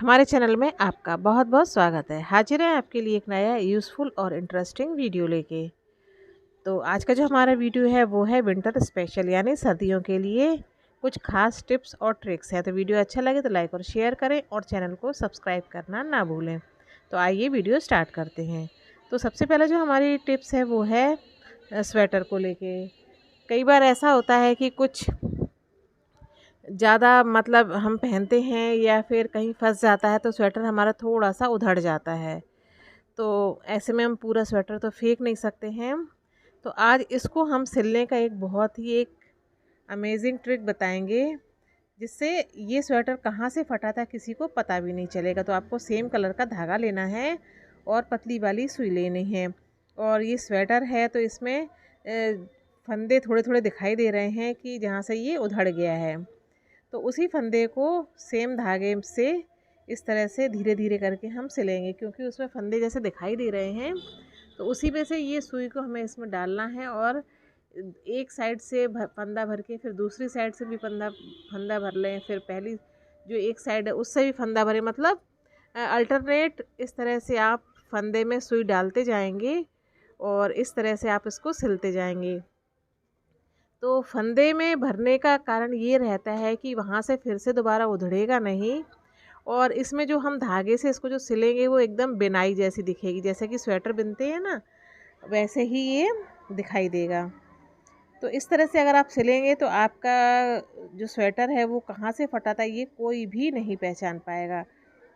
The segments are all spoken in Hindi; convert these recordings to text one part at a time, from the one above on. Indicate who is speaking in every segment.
Speaker 1: हमारे चैनल में आपका बहुत बहुत स्वागत है। हाजिर है आपके लिए एक नया यूज़फुल और इंटरेस्टिंग वीडियो लेके। तो आज का जो हमारा वीडियो है वो है विंटर स्पेशल, यानी सर्दियों के लिए कुछ खास टिप्स और ट्रिक्स हैं। तो वीडियो अच्छा लगे तो लाइक और शेयर करें और चैनल को सब्सक्राइब करना ना भूलें। तो आइए वीडियो स्टार्ट करते हैं। तो सबसे पहले जो हमारी टिप्स है वो है स्वेटर को लेके। कई बार ऐसा होता है कि कुछ ज़्यादा मतलब हम पहनते हैं या फिर कहीं फंस जाता है तो स्वेटर हमारा थोड़ा सा उधड़ जाता है। तो ऐसे में हम पूरा स्वेटर तो फेंक नहीं सकते हैं। तो आज इसको हम सिलने का एक बहुत ही एक अमेजिंग ट्रिक बताएंगे, जिससे ये स्वेटर कहाँ से फटा था किसी को पता भी नहीं चलेगा। तो आपको सेम कलर का धागा लेना है और पतली वाली सुई लेनी है। और ये स्वेटर है तो इसमें फंदे थोड़े थोड़े दिखाई दे रहे हैं कि जहाँ से ये उधड़ गया है। तो उसी फंदे को सेम धागे से इस तरह से धीरे धीरे करके हम सिलेंगे, क्योंकि उसमें फंदे जैसे दिखाई दे रहे हैं। तो उसी में से ये सुई को हमें इसमें डालना है और एक साइड से फंदा भर के फिर दूसरी साइड से भी फंदा फंदा भर लें। फिर पहली जो एक साइड है उससे भी फंदा भरें, मतलब अल्टरनेट इस तरह से आप फंदे में सुई डालते जाएंगे और इस तरह से आप इसको सिलते जाएंगे। तो फंदे में भरने का कारण ये रहता है कि वहाँ से फिर से दोबारा उधड़ेगा नहीं। और इसमें जो हम धागे से इसको जो सिलेंगे वो एकदम बिनाई जैसी दिखेगी, जैसे कि स्वेटर बिनते हैं ना, वैसे ही ये दिखाई देगा। तो इस तरह से अगर आप सिलेंगे तो आपका जो स्वेटर है वो कहाँ से फटा था ये कोई भी नहीं पहचान पाएगा।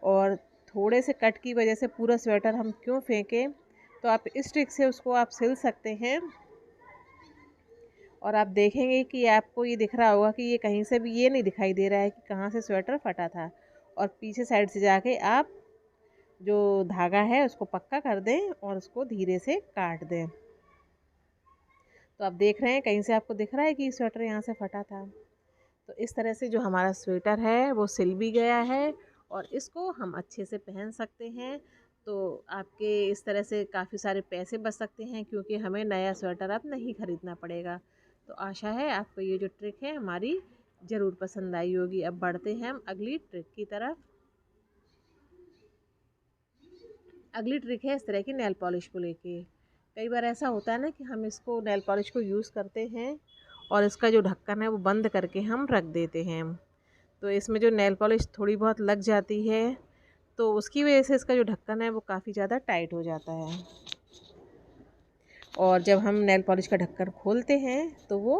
Speaker 1: और थोड़े से कट की वजह से पूरा स्वेटर हम क्यों फेंकें। तो आप इस ट्रिक से उसको आप सिल सकते हैं। और आप देखेंगे कि आपको ये दिख रहा होगा कि ये कहीं से भी ये नहीं दिखाई दे रहा है कि कहाँ से स्वेटर फटा था। और पीछे साइड से जाके आप जो धागा है उसको पक्का कर दें और उसको धीरे से काट दें। तो आप देख रहे हैं कहीं से आपको दिख रहा है कि स्वेटर यहाँ से फटा था। तो इस तरह से जो हमारा स्वेटर है वो सिल भी गया है और इसको हम अच्छे से पहन सकते हैं। तो आपके इस तरह से काफ़ी सारे पैसे बच सकते हैं, क्योंकि हमें नया स्वेटर अब नहीं ख़रीदना पड़ेगा। तो आशा है आपको ये जो ट्रिक है हमारी ज़रूर पसंद आई होगी। अब बढ़ते हैं हम अगली ट्रिक की तरफ। अगली ट्रिक है इस तरह की नेल पॉलिश को लेके। कई बार ऐसा होता है ना कि हम इसको नेल पॉलिश को यूज़ करते हैं और इसका जो ढक्कन है वो बंद करके हम रख देते हैं। तो इसमें जो नेल पॉलिश थोड़ी बहुत लग जाती है, तो उसकी वजह से इसका जो ढक्कन है वो काफ़ी ज़्यादा टाइट हो जाता है। और जब हम नेल पॉलिश का ढक्कन खोलते हैं तो वो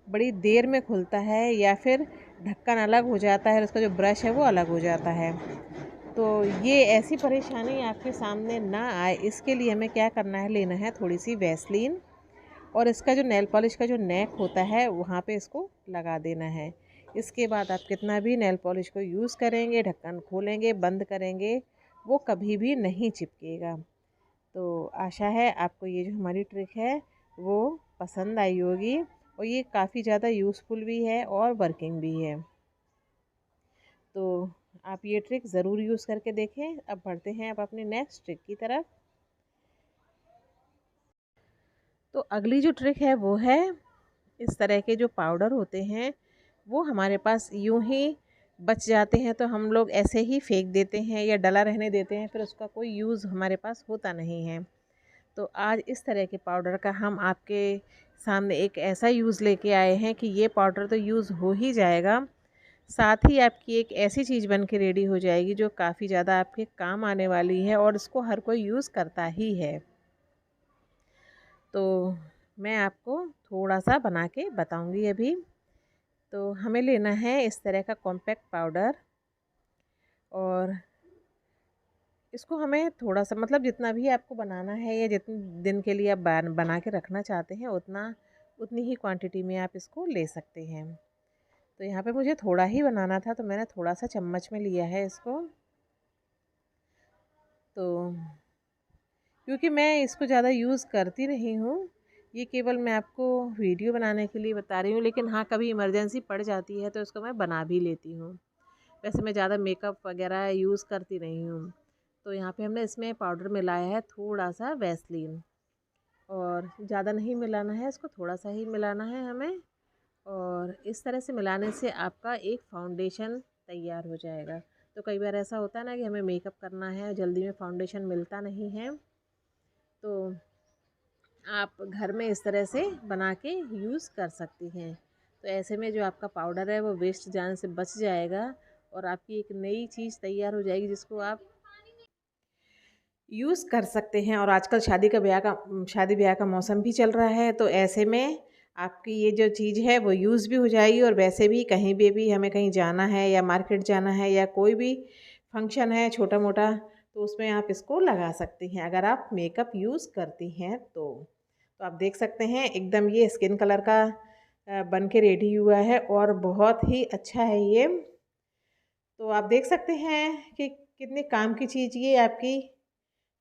Speaker 1: बड़ी देर में खुलता है, या फिर ढक्कन अलग हो जाता है और उसका जो ब्रश है वो अलग हो जाता है। तो ये ऐसी परेशानी आपके सामने ना आए, इसके लिए हमें क्या करना है, लेना है थोड़ी सी वैसलीन और इसका जो नेल पॉलिश का जो नेक होता है वहाँ पे इसको लगा देना है। इसके बाद आप कितना भी नेल पॉलिश को यूज़ करेंगे, ढक्कन खोलेंगे, बंद करेंगे, वो कभी भी नहीं चिपकेगा। तो आशा है आपको ये जो हमारी ट्रिक है वो पसंद आई होगी, और ये काफ़ी ज़्यादा यूज़फुल भी है और वर्किंग भी है। तो आप ये ट्रिक ज़रूर यूज़ करके देखें। अब बढ़ते हैं अब अपने नेक्स्ट ट्रिक की तरफ। तो अगली जो ट्रिक है वो है, इस तरह के जो पाउडर होते हैं वो हमारे पास यूं ही बच जाते हैं तो हम लोग ऐसे ही फेंक देते हैं या डला रहने देते हैं, फिर उसका कोई यूज़ हमारे पास होता नहीं है। तो आज इस तरह के पाउडर का हम आपके सामने एक ऐसा यूज़ लेके आए हैं कि ये पाउडर तो यूज़ हो ही जाएगा, साथ ही आपकी एक ऐसी चीज़ बन के रेडी हो जाएगी जो काफ़ी ज़्यादा आपके काम आने वाली है और इसको हर कोई यूज़ करता ही है। तो मैं आपको थोड़ा सा बना के बताऊंगी अभी। तो हमें लेना है इस तरह का कॉम्पैक्ट पाउडर, और इसको हमें थोड़ा सा मतलब जितना भी आपको बनाना है या जितने दिन के लिए आप बना के रखना चाहते हैं उतनी ही क्वांटिटी में आप इसको ले सकते हैं। तो यहाँ पे मुझे थोड़ा ही बनाना था तो मैंने थोड़ा सा चम्मच में लिया है इसको। तो क्योंकि मैं इसको ज़्यादा यूज़ करती नहीं हूँ, ये केवल मैं आपको वीडियो बनाने के लिए बता रही हूँ, लेकिन हाँ कभी इमरजेंसी पड़ जाती है तो इसको मैं बना भी लेती हूँ। वैसे मैं ज़्यादा मेकअप वगैरह यूज़ करती नहीं हूँ। तो यहाँ पे हमने इसमें पाउडर मिलाया है थोड़ा सा वैसलीन, और ज़्यादा नहीं मिलाना है इसको, थोड़ा सा ही मिलाना है हमें। और इस तरह से मिलाने से आपका एक फाउंडेशन तैयार हो जाएगा। तो कई बार ऐसा होता है ना कि हमें मेकअप करना है, जल्दी में फाउंडेशन मिलता नहीं है, तो आप घर में इस तरह से बना के यूज़ कर सकती हैं। तो ऐसे में जो आपका पाउडर है वो वेस्ट जाने से बच जाएगा और आपकी एक नई चीज़ तैयार हो जाएगी जिसको आप यूज़ कर सकते हैं। और आजकल शादी ब्याह का मौसम भी चल रहा है, तो ऐसे में आपकी ये जो चीज़ है वो यूज़ भी हो जाएगी। और वैसे भी कहीं भी हमें कहीं जाना है या मार्केट जाना है या कोई भी फंक्शन है छोटा मोटा, तो उसमें आप इसको लगा सकती हैं अगर आप मेकअप यूज़ करती हैं तो आप देख सकते हैं एकदम ये स्किन कलर का बन के रेडी हुआ है और बहुत ही अच्छा है ये। तो आप देख सकते हैं कि कितने काम की चीज़ ये आपकी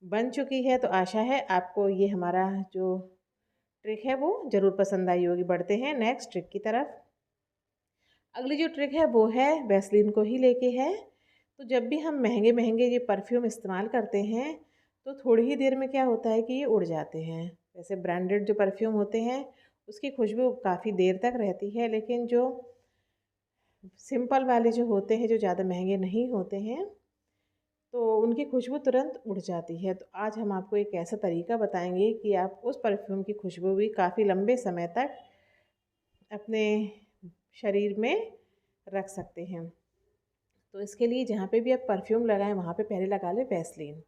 Speaker 1: बन चुकी है। तो आशा है आपको ये हमारा जो ट्रिक है वो ज़रूर पसंद आई होगी। बढ़ते हैं नेक्स्ट ट्रिक की तरफ। अगली जो ट्रिक है वो है वैसलीन को ही लेके है। तो जब भी हम महंगे महंगे ये परफ्यूम इस्तेमाल करते हैं तो थोड़ी ही देर में क्या होता है कि ये उड़ जाते हैं। वैसे ब्रांडेड जो परफ्यूम होते हैं उसकी खुशबू काफ़ी देर तक रहती है, लेकिन जो सिंपल वाले जो होते हैं, जो ज़्यादा महंगे नहीं होते हैं, तो उनकी खुशबू तुरंत उड़ जाती है। तो आज हम आपको एक ऐसा तरीका बताएंगे कि आप उस परफ्यूम की खुशबू भी काफ़ी लंबे समय तक अपने शरीर में रख सकते हैं। तो इसके लिए जहाँ पे भी आप परफ्यूम लगाएं वहाँ पे पहले लगा लें वैसलीन,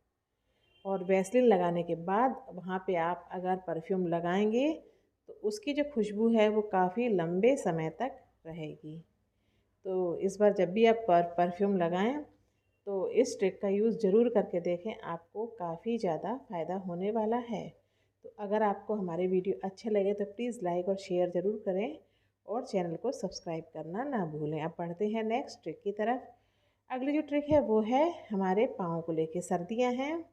Speaker 1: और वैसलीन लगाने के बाद वहाँ पे आप अगर परफ्यूम लगाएंगे तो उसकी जो खुशबू है वो काफ़ी लंबे समय तक रहेगी। तो इस बार जब भी आप परफ्यूम लगाएं तो इस ट्रिक का यूज़ ज़रूर करके देखें, आपको काफ़ी ज़्यादा फ़ायदा होने वाला है। तो अगर आपको हमारे वीडियो अच्छे लगे तो प्लीज़ लाइक और शेयर ज़रूर करें और चैनल को सब्सक्राइब करना ना भूलें। अब बढ़ते हैं नेक्स्ट ट्रिक की तरफ। अगली जो ट्रिक है वो है हमारे पाँव को लेके। सर्दियाँ हैं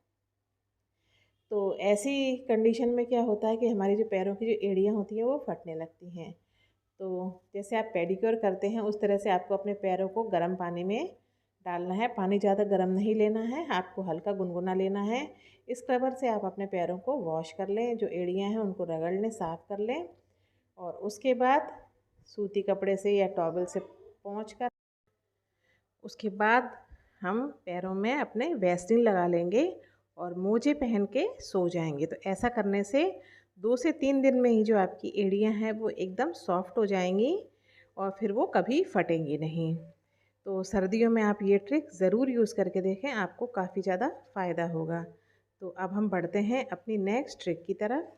Speaker 1: तो ऐसी कंडीशन में क्या होता है कि हमारी जो पैरों की जो एड़ियाँ होती हैं वो फटने लगती हैं। तो जैसे आप पेडिक्योर करते हैं उस तरह से आपको अपने पैरों को गर्म पानी में डालना है। पानी ज़्यादा गर्म नहीं लेना है, आपको हल्का गुनगुना लेना है। स्क्रबर से आप अपने पैरों को वॉश कर लें, जो एड़ियाँ हैं उनको रगड़ लें, साफ़ कर लें, और उसके बाद सूती कपड़े से या टॉवल से पोंछ कर उसके बाद हम पैरों में अपने वैसलीन लगा लेंगे और मोजे पहन के सो जाएंगे। तो ऐसा करने से 2 से 3 दिन में ही जो आपकी एड़ियाँ हैं वो एकदम सॉफ्ट हो जाएंगी और फिर वो कभी फटेंगी नहीं। तो सर्दियों में आप ये ट्रिक ज़रूर यूज़ करके देखें, आपको काफ़ी ज़्यादा फ़ायदा होगा। तो अब हम बढ़ते हैं अपनी नेक्स्ट ट्रिक की तरफ।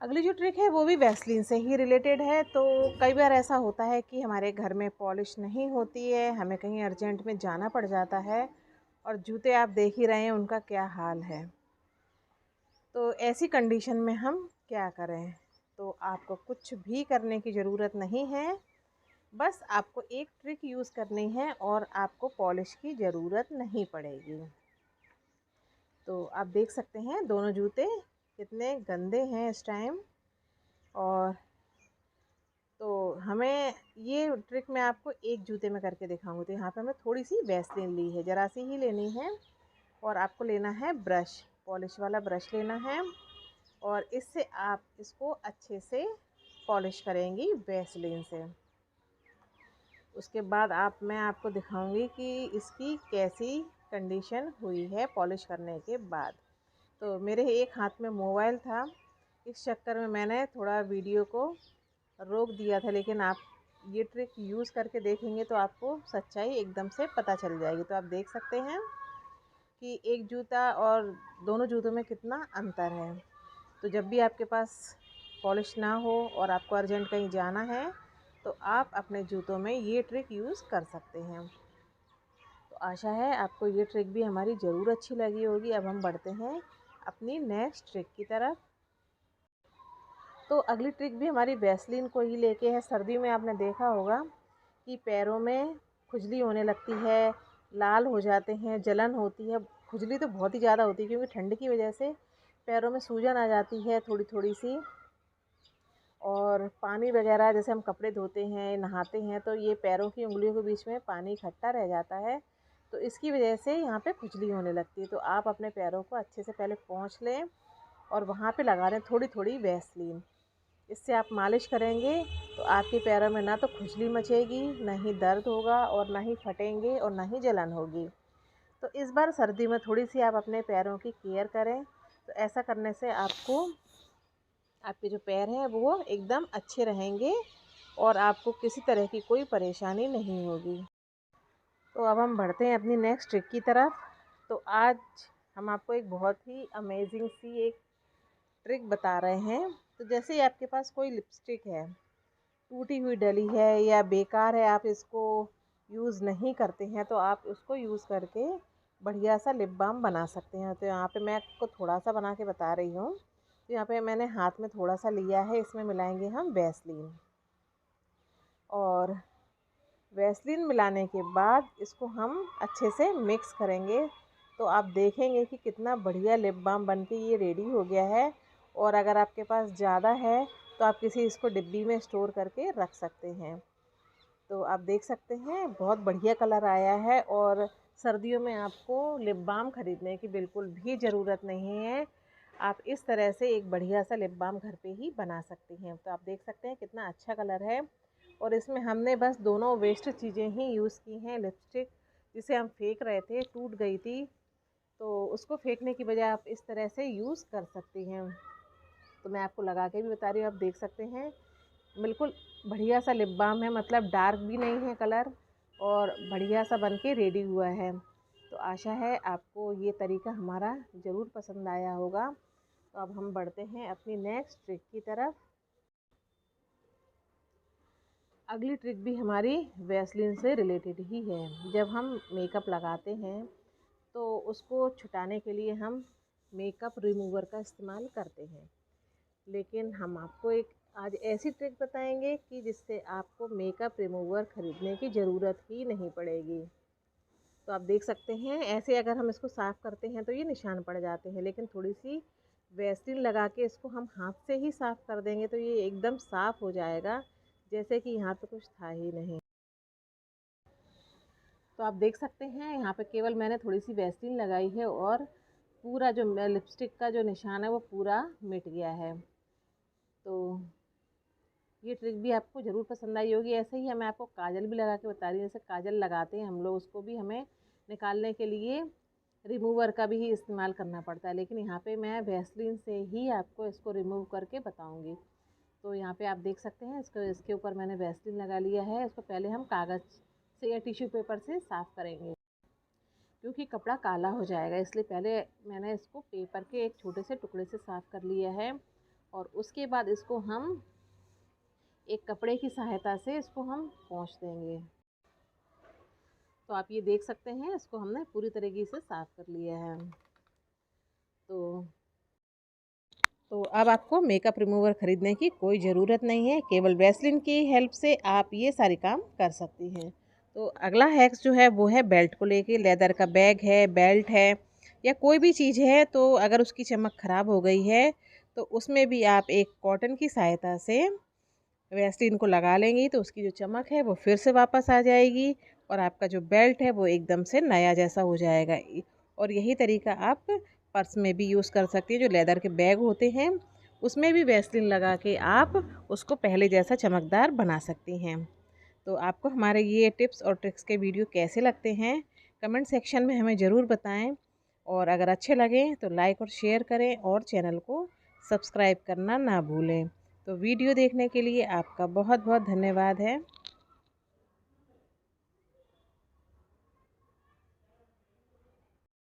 Speaker 1: अगली जो ट्रिक है वो भी वैसलीन से ही रिलेटेड है। तो कई बार ऐसा होता है कि हमारे घर में पॉलिश नहीं होती है, हमें कहीं अर्जेंट में जाना पड़ जाता है और जूते आप देख ही रहे हैं उनका क्या हाल है। तो ऐसी कंडीशन में हम क्या करें? तो आपको कुछ भी करने की ज़रूरत नहीं है, बस आपको एक ट्रिक यूज़ करनी है और आपको पॉलिश की ज़रूरत नहीं पड़ेगी। तो आप देख सकते हैं दोनों जूते कितने गंदे हैं इस टाइम। और तो हमें ये ट्रिक मैं आपको एक जूते में करके दिखाऊंगी। तो यहाँ पे हमें थोड़ी सी वैसलीन ली है, ज़रा सी ही लेनी है, और आपको लेना है ब्रश, पॉलिश वाला ब्रश लेना है, और इससे आप इसको अच्छे से पॉलिश करेंगी वैसलीन से। उसके बाद मैं आपको दिखाऊंगी कि इसकी कैसी कंडीशन हुई है पॉलिश करने के बाद। तो मेरे एक हाथ में मोबाइल था, इस चक्कर में मैंने थोड़ा वीडियो को रोक दिया था, लेकिन आप ये ट्रिक यूज़ करके देखेंगे तो आपको सच्चाई एकदम से पता चल जाएगी। तो आप देख सकते हैं कि एक जूता और दोनों जूतों में कितना अंतर है। तो जब भी आपके पास पॉलिश ना हो और आपको अर्जेंट कहीं जाना है तो आप अपने जूतों में ये ट्रिक यूज़ कर सकते हैं। तो आशा है आपको ये ट्रिक भी हमारी ज़रूर अच्छी लगी होगी। अब हम बढ़ते हैं अपनी नेक्स्ट ट्रिक की तरफ। तो अगली ट्रिक भी हमारी वैसलीन को ही लेके है। सर्दियों में आपने देखा होगा कि पैरों में खुजली होने लगती है, लाल हो जाते हैं, जलन होती है। खुजली तो बहुत ही ज़्यादा होती है क्योंकि ठंड की वजह से पैरों में सूजन आ जाती है थोड़ी थोड़ी सी। और पानी वगैरह जैसे हम कपड़े धोते हैं, नहाते हैं, तो ये पैरों की उंगलियों के बीच में पानी इकट्ठा रह जाता है, तो इसकी वजह से यहाँ पे खुजली होने लगती है। तो आप अपने पैरों को अच्छे से पहले पोंछ लें और वहाँ पे लगा दें थोड़ी थोड़ी वैसलीन। इससे आप मालिश करेंगे तो आपके पैरों में ना तो खुजली मचेगी, ना ही दर्द होगा और ना ही फटेंगे और ना ही जलन होगी। तो इस बार सर्दी में थोड़ी सी आप अपने पैरों की केयर करें। तो ऐसा करने से आपको आपके जो पैर हैं वो एकदम अच्छे रहेंगे और आपको किसी तरह की कोई परेशानी नहीं होगी। तो अब हम बढ़ते हैं अपनी नेक्स्ट ट्रिक की तरफ। तो आज हम आपको एक बहुत ही अमेजिंग सी एक ट्रिक बता रहे हैं। तो जैसे ही आपके पास कोई लिपस्टिक है, टूटी हुई डली है या बेकार है, आप इसको यूज़ नहीं करते हैं, तो आप उसको यूज़ करके बढ़िया सा लिप बाम बना सकते हैं। तो यहाँ पे मैं आपको थोड़ा सा बना के बता रही हूँ। तो यहाँ पे मैंने हाथ में थोड़ा सा लिया है, इसमें मिलाएंगे हम वैसलीन। और वैसलीन मिलाने के बाद इसको हम अच्छे से मिक्स करेंगे। तो आप देखेंगे कि कितना बढ़िया लिप बाम बन के ये रेडी हो गया है। और अगर आपके पास ज़्यादा है तो आप किसी इसको डिब्बी में स्टोर करके रख सकते हैं। तो आप देख सकते हैं बहुत बढ़िया कलर आया है। और सर्दियों में आपको लिप बाम ख़रीदने की बिल्कुल भी ज़रूरत नहीं है। आप इस तरह से एक बढ़िया सा लिप बाम घर पे ही बना सकती हैं। तो आप देख सकते हैं कितना अच्छा कलर है। और इसमें हमने बस दोनों वेस्ट चीज़ें ही यूज़ की हैं। लिपस्टिक जिसे हम फेंक रहे थे, टूट गई थी, तो उसको फेंकने की बजाय आप इस तरह से यूज़ कर सकती हैं। तो मैं आपको लगा के भी बता रही हूँ, आप देख सकते हैं बिल्कुल बढ़िया सा लिप बाम है। मतलब डार्क भी नहीं है कलर और बढ़िया सा बन के रेडी हुआ है। तो आशा है आपको ये तरीका हमारा ज़रूर पसंद आया होगा। तो अब हम बढ़ते हैं अपनी नेक्स्ट ट्रिक की तरफ। अगली ट्रिक भी हमारी वैसलीन से रिलेटेड ही है। जब हम मेकअप लगाते हैं तो उसको छुटाने के लिए हम मेकअप रिमूवर का इस्तेमाल करते हैं। लेकिन हम आपको एक आज ऐसी ट्रिक बताएंगे कि जिससे आपको मेकअप रिमूवर ख़रीदने की ज़रूरत ही नहीं पड़ेगी। तो आप देख सकते हैं ऐसे अगर हम इसको साफ़ करते हैं तो ये निशान पड़ जाते हैं, लेकिन थोड़ी सी वैसलीन लगा के इसको हम हाथ से ही साफ़ कर देंगे तो ये एकदम साफ़ हो जाएगा, जैसे कि यहाँ पे कुछ था ही नहीं। तो आप देख सकते हैं यहाँ पे केवल मैंने थोड़ी सी वैसलीन लगाई है और पूरा जो लिपस्टिक का जो निशान है वो पूरा मिट गया है। तो ये ट्रिक भी आपको ज़रूर पसंद आई होगी। ऐसे ही मैं आपको काजल भी लगा के बता रही हूँ। जैसे काजल लगाते हैं हम लोग, उसको भी हमें निकालने के लिए रिमूवर का भी ही इस्तेमाल करना पड़ता है, लेकिन यहाँ पे मैं वैसलीन से ही आपको इसको रिमूव करके बताऊँगी। तो यहाँ पे आप देख सकते हैं इसके ऊपर मैंने वैसलीन लगा लिया है। इसको पहले हम कागज़ से या टिश्यू पेपर से साफ़ करेंगे, क्योंकि कपड़ा काला हो जाएगा, इसलिए पहले मैंने इसको पेपर के एक छोटे से टुकड़े से साफ़ कर लिया है। और उसके बाद इसको हम एक कपड़े की सहायता से इसको हम पोंछ देंगे। तो आप ये देख सकते हैं इसको हमने पूरी तरीके से साफ़ कर लिया है। तो अब आपको मेकअप रिमूवर ख़रीदने की कोई ज़रूरत नहीं है, केवल वैसलीन की हेल्प से आप ये सारे काम कर सकती हैं। तो अगला हैक्स जो है वो है बेल्ट को लेके। लेदर का बैग है, बेल्ट है या कोई भी चीज़ है, तो अगर उसकी चमक ख़राब हो गई है तो उसमें भी आप एक कॉटन की सहायता से वैसलीन को लगा लेंगी तो उसकी जो चमक है वो फिर से वापस आ जाएगी और आपका जो बेल्ट है वो एकदम से नया जैसा हो जाएगा। और यही तरीका आप पर्स में भी यूज़ कर सकती हैं। जो लेदर के बैग होते हैं उसमें भी वैसलीन लगा के आप उसको पहले जैसा चमकदार बना सकती हैं। तो आपको हमारे ये टिप्स और ट्रिक्स के वीडियो कैसे लगते हैं, कमेंट सेक्शन में हमें ज़रूर बताएं। और अगर अच्छे लगें तो लाइक और शेयर करें और चैनल को सब्सक्राइब करना ना भूलें। तो वीडियो देखने के लिए आपका बहुत बहुत धन्यवाद है।